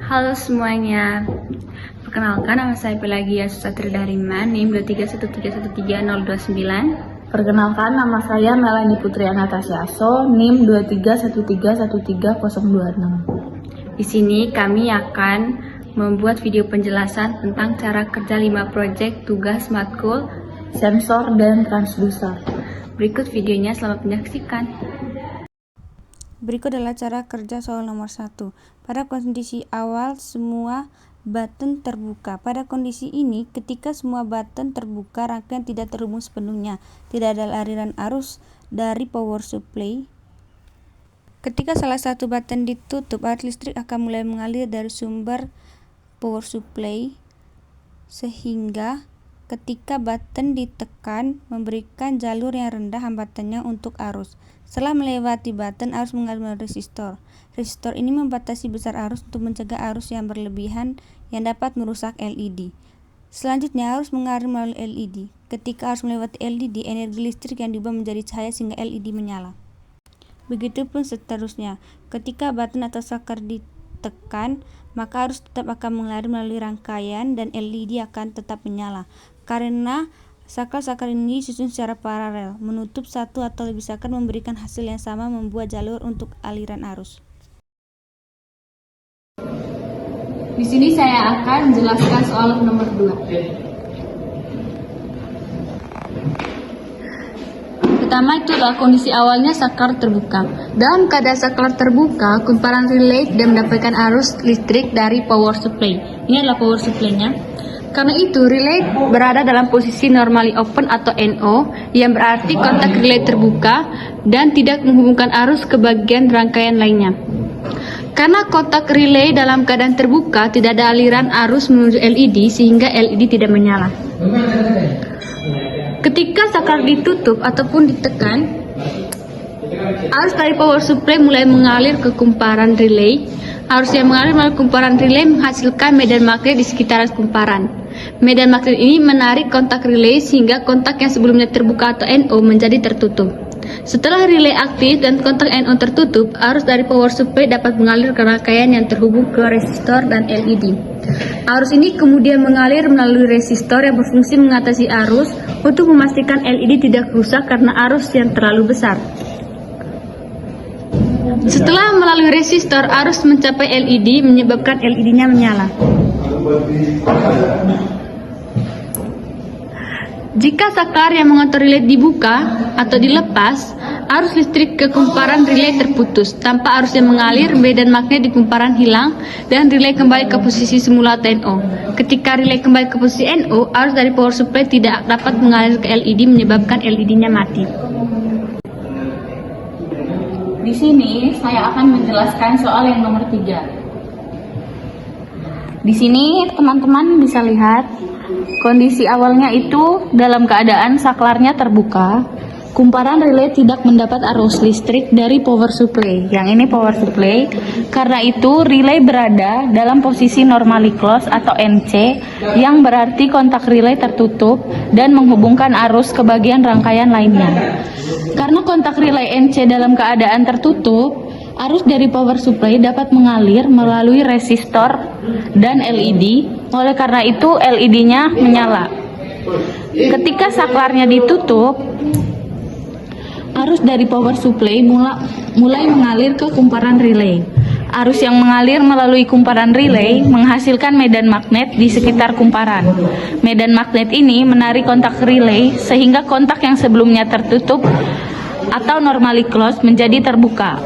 Halo semuanya, perkenalkan nama saya Pelagia Susatri Dariman, NIM 231313029. Perkenalkan, nama saya Melanie Putri Anastasia, NIM 231313026. Di sini kami akan membuat video penjelasan tentang cara kerja 5 proyek tugas matkul sensor dan transducer. Berikut videonya, selamat menyaksikan. Berikut adalah cara kerja soal nomor 1. Pada kondisi awal, semua button terbuka. Pada kondisi ini, ketika semua button terbuka, rangkaian tidak terhubung sepenuhnya. Tidak ada aliran arus dari power supply. Ketika salah satu button ditutup, arus listrik akan mulai mengalir dari sumber power supply, sehingga ketika button ditekan, memberikan jalur yang rendah hambatannya untuk arus. Setelah melewati button, arus mengalir melalui resistor. Resistor ini membatasi besar arus untuk mencegah arus yang berlebihan yang dapat merusak LED. Selanjutnya, arus mengalir melalui LED. Ketika arus melewati LED, energi listrik yang diubah menjadi cahaya sehingga LED menyala. Begitupun seterusnya. Ketika button atau saklar ditekan, maka arus tetap akan mengalir melalui rangkaian dan LED akan tetap menyala. Karena saklar-saklar ini disusun secara paralel, menutup satu atau lebih saklar memberikan hasil yang sama, membuat jalur untuk aliran arus. Di sini saya akan menjelaskan soal nomor 2. Pertama itu adalah kondisi awalnya saklar terbuka. Dalam keadaan saklar terbuka, kumparan relay dan mendapatkan arus listrik dari power supply. Ini adalah power supply-nya. Karena itu, relay berada dalam posisi normally open atau NO, yang berarti kontak relay terbuka dan tidak menghubungkan arus ke bagian rangkaian lainnya. Karena kontak relay dalam keadaan terbuka, tidak ada aliran arus menuju LED sehingga LED tidak menyala. Ketika saklar ditutup ataupun ditekan, arus dari power supply mulai mengalir ke kumparan relay. Arus yang mengalir melalui kumparan relay menghasilkan medan magnet di sekitaran kumparan. Medan magnet ini menarik kontak relay sehingga kontak yang sebelumnya terbuka atau NO menjadi tertutup. Setelah relay aktif dan kontak NO tertutup, arus dari power supply dapat mengalir ke rangkaian yang terhubung ke resistor dan LED. Arus ini kemudian mengalir melalui resistor yang berfungsi mengatasi arus untuk memastikan LED tidak rusak karena arus yang terlalu besar. Setelah melalui resistor, arus mencapai LED menyebabkan LED-nya menyala. Jika saklar yang mengontrol relay dibuka atau dilepas, arus listrik ke kumparan relay terputus. Tanpa arus yang mengalir, medan magnet di kumparan hilang dan relay kembali ke posisi semula atau NO. Ketika relay kembali ke posisi NO, arus dari power supply tidak dapat mengalir ke LED menyebabkan LED-nya mati. Di sini saya akan menjelaskan soal yang nomor 3. Di sini teman-teman bisa lihat kondisi awalnya itu dalam keadaan saklarnya terbuka, kumparan relay tidak mendapat arus listrik dari power supply. Yang ini power supply. Karena itu relay berada dalam posisi normally close atau NC, yang berarti kontak relay tertutup dan menghubungkan arus ke bagian rangkaian lainnya. Karena kontak relay NC dalam keadaan tertutup, arus dari power supply dapat mengalir melalui resistor dan LED. Oleh karena itu, LED-nya menyala. Ketika saklarnya ditutup, arus dari power supply mulai mengalir ke kumparan relay. Arus yang mengalir melalui kumparan relay menghasilkan medan magnet di sekitar kumparan. Medan magnet ini menarik kontak relay sehingga kontak yang sebelumnya tertutup atau normally close menjadi terbuka.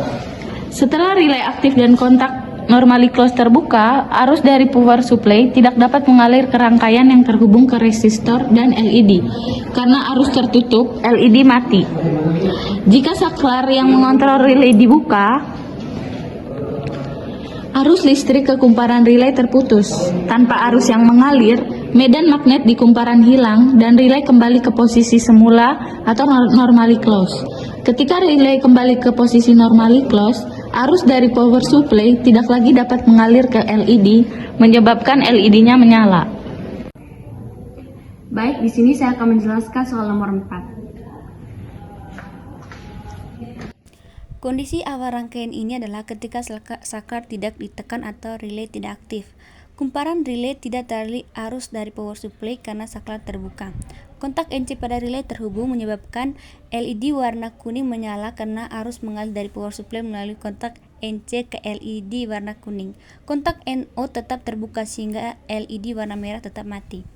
Setelah relay aktif dan kontak normally close terbuka, arus dari power supply tidak dapat mengalir ke rangkaian yang terhubung ke resistor dan LED. Karena arus tertutup, LED mati. Jika saklar yang mengontrol relay dibuka, arus listrik ke kumparan relay terputus. Tanpa arus yang mengalir, medan magnet di kumparan hilang dan relay kembali ke posisi semula atau normally close. Ketika relay kembali ke posisi normally close, arus dari power supply tidak lagi dapat mengalir ke LED, menyebabkan LED-nya menyala. Baik, di sini saya akan menjelaskan soal nomor 4. Kondisi awal rangkaian ini adalah ketika saklar tidak ditekan atau relay tidak aktif. Kumparan relay tidak teraliri arus dari power supply karena saklar terbuka. Kontak NC pada relay terhubung menyebabkan LED warna kuning menyala karena arus mengalir dari power supply melalui kontak NC ke LED warna kuning. Kontak NO tetap terbuka sehingga LED warna merah tetap mati.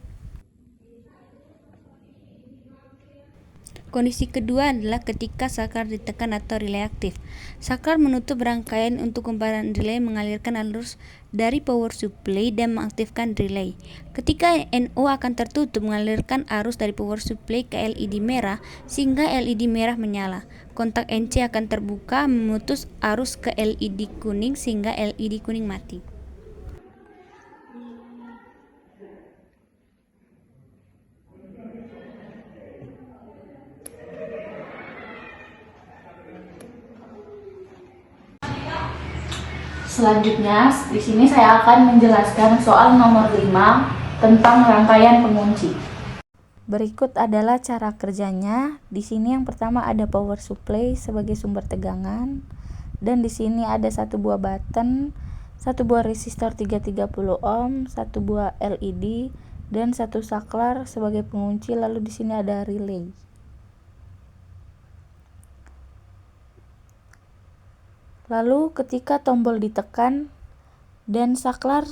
Kondisi kedua adalah ketika saklar ditekan atau relay aktif. Saklar menutup rangkaian untuk kumparan relay mengalirkan arus dari power supply dan mengaktifkan relay. Ketika NO akan tertutup mengalirkan arus dari power supply ke LED merah sehingga LED merah menyala. Kontak NC akan terbuka memutus arus ke LED kuning sehingga LED kuning mati. Selanjutnya, di sini saya akan menjelaskan soal nomor 5 tentang rangkaian pengunci. Berikut adalah cara kerjanya. Di sini yang pertama ada power supply sebagai sumber tegangan, dan di sini ada satu buah button, satu buah resistor 330 ohm, satu buah LED, dan satu saklar sebagai pengunci. Lalu di sini ada relay. Lalu ketika tombol ditekan dan saklar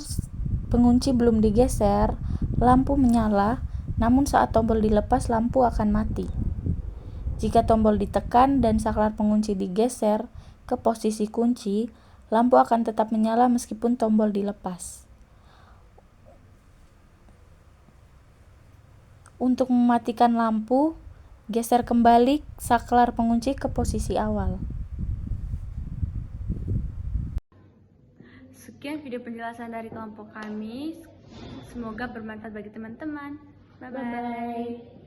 pengunci belum digeser, lampu menyala, namun saat tombol dilepas lampu akan mati. Jika tombol ditekan dan saklar pengunci digeser ke posisi kunci, lampu akan tetap menyala meskipun tombol dilepas. Untuk mematikan lampu, geser kembali saklar pengunci ke posisi awal. Sekian video penjelasan dari kelompok kami. Semoga bermanfaat bagi teman-teman. Bye-bye.